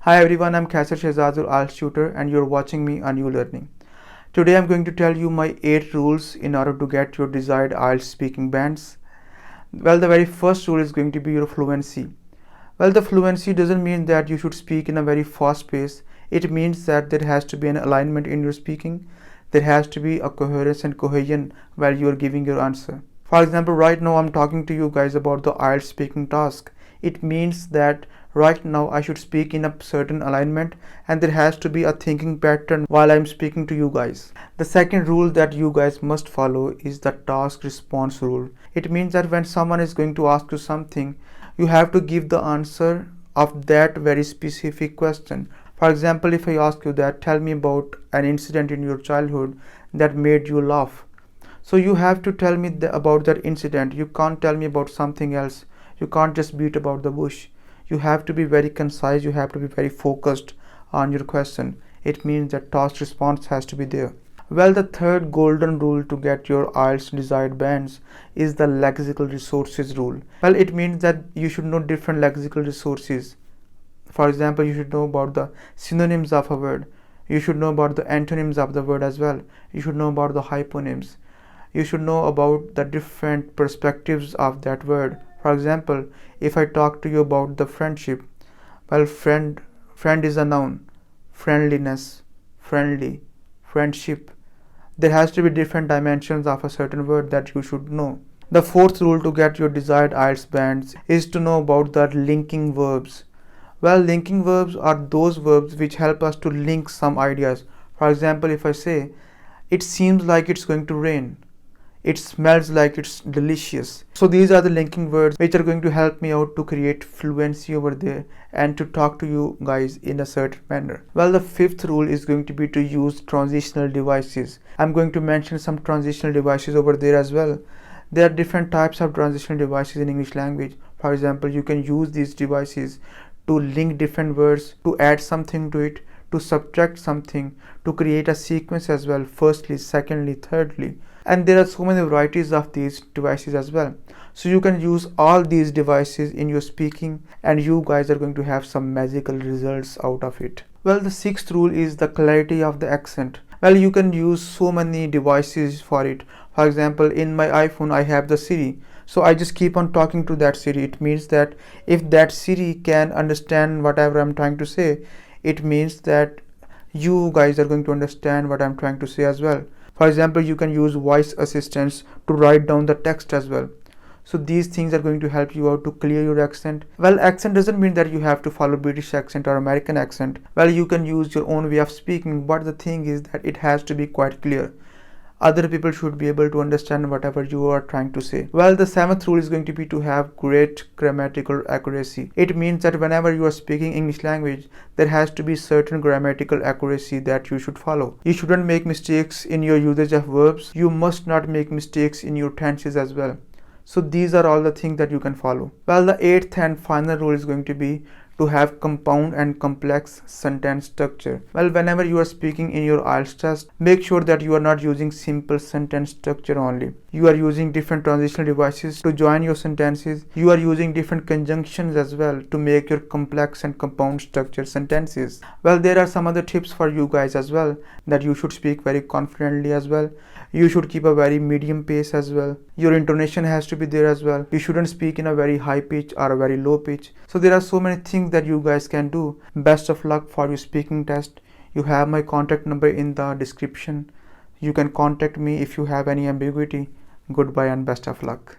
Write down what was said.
Hi everyone, I'm SHAHZAD, IELTS tutor, and you're watching me on New Learning. Today I'm going to tell you my 8 rules in order to get your desired IELTS speaking bands. Well, the very first rule is going to be your fluency. Well, the fluency doesn't mean that you should speak in a very fast pace. It means that there has to be an alignment in your speaking. There has to be a coherence and cohesion while you are giving your answer. For example, right now I'm talking to you guys about the IELTS speaking task. It means that right now I should speak in a certain alignment and there has to be a thinking pattern while I'm speaking to you guys. The second rule that you guys must follow is the task response rule. It means that when someone is going to ask you something, you have to give the answer of that very specific question. For example, if I ask you that, tell me about an incident in your childhood that made you laugh. So you have to tell me about that incident. You can't tell me about something else. You can't just beat about the bush. You have to be very concise. You have to be very focused on your question. It means that task response has to be there. Well, the third golden rule to get your IELTS desired bands is the lexical resources rule. Well, it means that you should know different lexical resources. For example, you should know about the synonyms of a word. You should know about the antonyms of the word as well. You should know about the hyponyms. You should know about the different perspectives of that word. For example, if I talk to you about the friendship, well, friend is a noun. Friendliness, friendly, friendship. There has to be different dimensions of a certain word that you should know. The fourth rule to get your desired IELTS bands is to know about the linking verbs. Well, linking verbs are those verbs which help us to link some ideas. For example, if I say, it seems like it's going to rain. It smells like it's delicious. So these are the linking words which are going to help me out to create fluency over there and to talk to you guys in a certain manner. Well, the fifth rule is going to be to use transitional devices. I'm going to mention some transitional devices over there as well. There are different types of transitional devices in English language. For example, you can use these devices to link different words, to add something to it, to subtract something, to create a sequence as well, firstly, secondly, thirdly. And there are so many varieties of these devices as well. So you can use all these devices in your speaking and you guys are going to have some magical results out of it. Well, the sixth rule is the clarity of the accent. Well, you can use so many devices for it. For example, in my iPhone, I have the Siri. So I just keep on talking to that Siri. It means that if that Siri can understand whatever I'm trying to say, it means that you guys are going to understand what I'm trying to say as well. For example, you can use voice assistants to write down the text as well. So these things are going to help you out to clear your accent. Well, accent doesn't mean that you have to follow British accent or American accent. Well, you can use your own way of speaking, but the thing is that it has to be quite clear. Other people should be able to understand whatever you are trying to say. Well, the seventh rule is going to be to have great grammatical accuracy. It means that whenever you are speaking English language, there has to be certain grammatical accuracy that you should follow. You shouldn't make mistakes in your usage of verbs. You must not make mistakes in your tenses as well. So these are all the things that you can follow. Well, the eighth and final rule is going to be to have compound and complex sentence structure. Well, whenever you are speaking in your IELTS test, make sure that you are not using simple sentence structure only. You are using different transitional devices to join your sentences. You are using different conjunctions as well to make your complex and compound structure sentences. Well, there are some other tips for you guys as well, that you should speak very confidently as well. You should keep a very medium pace as well. Your intonation has to be there as well. You shouldn't speak in a very high pitch or a very low pitch. So there are so many things that you guys can do. Best of luck for your speaking test. You have my contact number in the description. You can contact me if you have any ambiguity. Goodbye and best of luck.